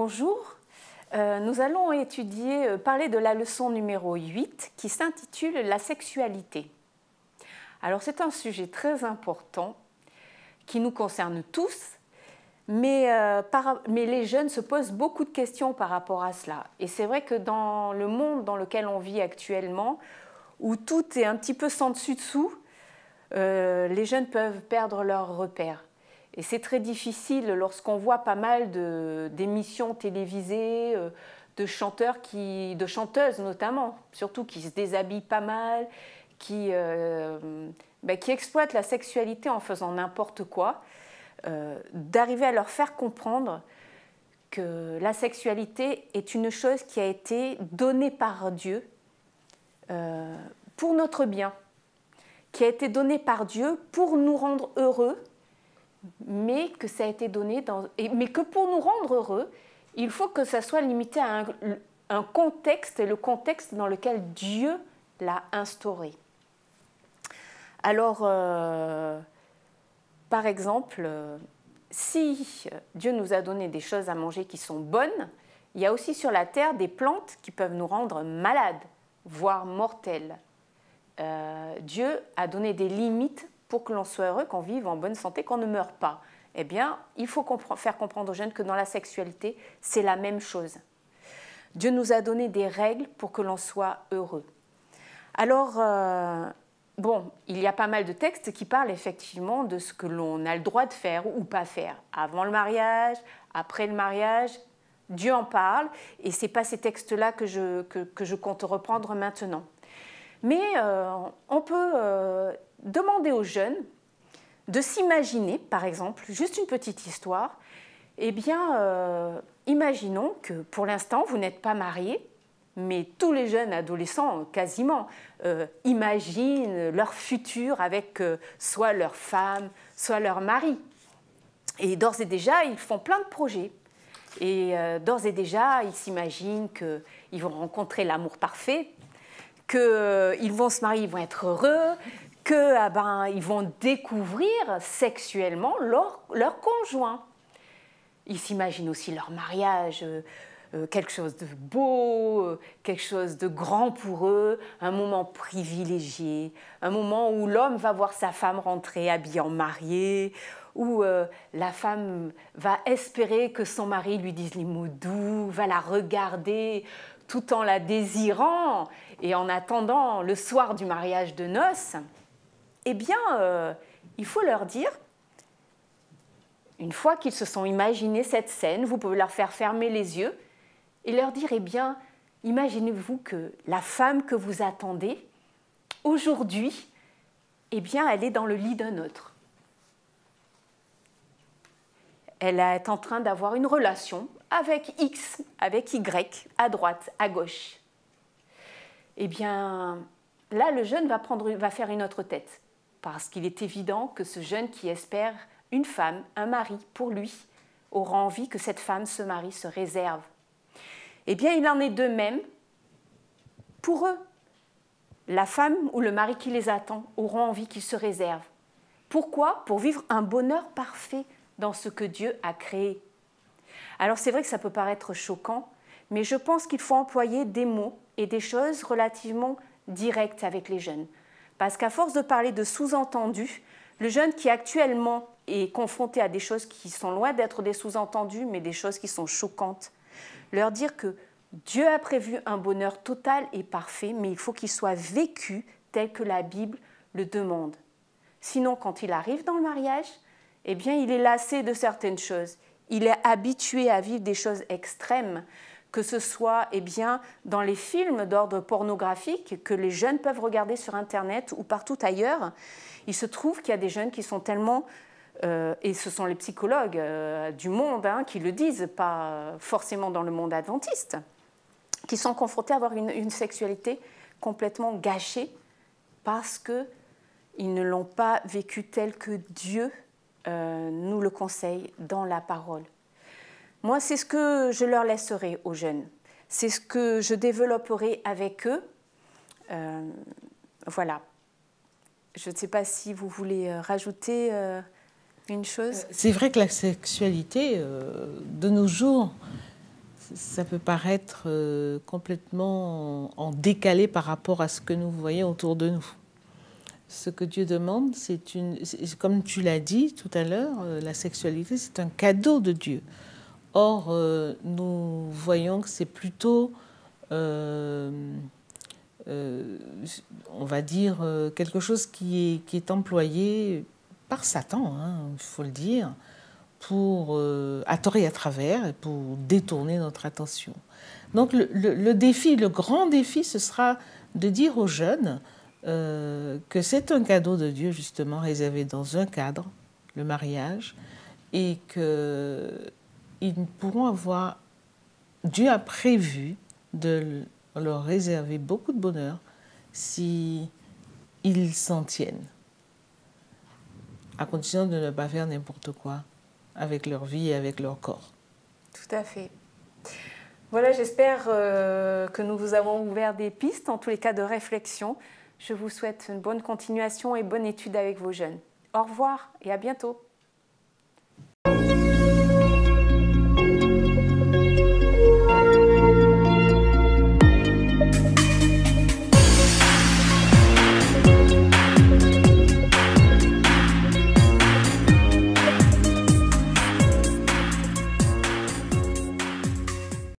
bonjour. Nous allons parler de la leçon numéro 8 qui s'intitule « La sexualité ». Alors c'est un sujet très important qui nous concerne tous, mais les jeunes se posent beaucoup de questions par rapport à cela. Et c'est vrai que dans le monde dans lequel on vit actuellement, où tout est un petit peu sans dessus-dessous, les jeunes peuvent perdre leurs repères. Et c'est très difficile lorsqu'on voit pas mal d'émissions télévisées, de chanteurs, de chanteuses notamment, surtout qui se déshabillent pas mal, qui exploitent la sexualité en faisant n'importe quoi, d'arriver à leur faire comprendre que la sexualité est une chose qui a été donnée par Dieu pour notre bien, qui a été donnée par Dieu pour nous rendre heureux, mais que ça a été donné mais que pour nous rendre heureux, il faut que ça soit limité à un contexte, et le contexte dans lequel Dieu l'a instauré. Alors, par exemple, si Dieu nous a donné des choses à manger qui sont bonnes, il y a aussi sur la terre des plantes qui peuvent nous rendre malades, voire mortelles. Dieu a donné des limites pour que l'on soit heureux, qu'on vive en bonne santé, qu'on ne meure pas. Eh bien, il faut faire comprendre aux jeunes que dans la sexualité, c'est la même chose. Dieu nous a donné des règles pour que l'on soit heureux. Alors, il y a pas mal de textes qui parlent effectivement de ce que l'on a le droit de faire ou pas faire. Avant le mariage, après le mariage, Dieu en parle, et ce n'est pas ces textes-là que je compte reprendre maintenant. Mais on peut demander aux jeunes de s'imaginer, par exemple, juste une petite histoire. Eh bien, imaginons que pour l'instant, vous n'êtes pas mariés, mais tous les jeunes adolescents, quasiment, imaginent leur futur avec soit leur femme, soit leur mari. Et d'ores et déjà, ils font plein de projets. Et d'ores et déjà, ils s'imaginent qu'ils vont rencontrer l'amour parfait, qu'ils vont se marier, ils vont être heureux, qu'ils vont découvrir sexuellement leur conjoint. Ils s'imaginent aussi leur mariage, quelque chose de beau, quelque chose de grand pour eux, un moment privilégié, un moment où l'homme va voir sa femme rentrer habillée en mariée, où la femme va espérer que son mari lui dise les mots doux, va la regarder tout en la désirant et en attendant le soir du mariage de noces. Eh bien, il faut leur dire, une fois qu'ils se sont imaginé cette scène, vous pouvez leur faire fermer les yeux et leur dire, eh bien, imaginez-vous que la femme que vous attendez, aujourd'hui, eh bien, elle est dans le lit d'un autre. Elle est en train d'avoir une relation avec X, avec Y, à droite, à gauche. Eh bien, là, le jeune va faire une autre tête. Parce qu'il est évident que ce jeune qui espère une femme, un mari pour lui, aura envie que cette femme se marie, se réserve. Eh bien, il en est de même pour eux. La femme ou le mari qui les attend auront envie qu'ils se réservent. Pourquoi ? Pour vivre un bonheur parfait dans ce que Dieu a créé. Alors, c'est vrai que ça peut paraître choquant, mais je pense qu'il faut employer des mots et des choses relativement directes avec les jeunes. Parce qu'à force de parler de sous-entendus, le jeune qui actuellement est confronté à des choses qui sont loin d'être des sous-entendus, mais des choses qui sont choquantes, leur dire que Dieu a prévu un bonheur total et parfait, mais il faut qu'il soit vécu tel que la Bible le demande. Sinon, quand il arrive dans le mariage, eh bien, il est lassé de certaines choses. Il est habitué à vivre des choses extrêmes, que ce soit dans les films d'ordre pornographique que les jeunes peuvent regarder sur Internet ou partout ailleurs. Il se trouve qu'il y a des jeunes qui sont tellement, et ce sont les psychologues du monde qui le disent, pas forcément dans le monde adventiste, qui sont confrontés à avoir une sexualité complètement gâchée parce qu'ils ne l'ont pas vécu tel que Dieu nous le conseille dans la parole. Moi, c'est ce que je leur laisserai aux jeunes. C'est ce que je développerai avec eux. Voilà. Je ne sais pas si vous voulez rajouter une chose. C'est vrai que la sexualité, de nos jours, ça peut paraître complètement en décalé par rapport à ce que nous voyons autour de nous. Ce que Dieu demande, comme tu l'as dit tout à l'heure, la sexualité, c'est un cadeau de Dieu. Or, nous voyons que c'est plutôt, on va dire, quelque chose qui est employé par Satan, hein, il faut le dire, pour, à tort et à travers, pour détourner notre attention. Donc le défi, le grand défi, ce sera de dire aux jeunes que c'est un cadeau de Dieu, justement, réservé dans un cadre, le mariage, et qu'ils pourront avoir... Dieu a prévu de leur réserver beaucoup de bonheur si ils s'en tiennent, à condition de ne pas faire n'importe quoi avec leur vie et avec leur corps. Tout à fait. Voilà, j'espère que nous vous avons ouvert des pistes, en tous les cas de réflexion. Je vous souhaite une bonne continuation et bonne étude avec vos jeunes. Au revoir et à bientôt.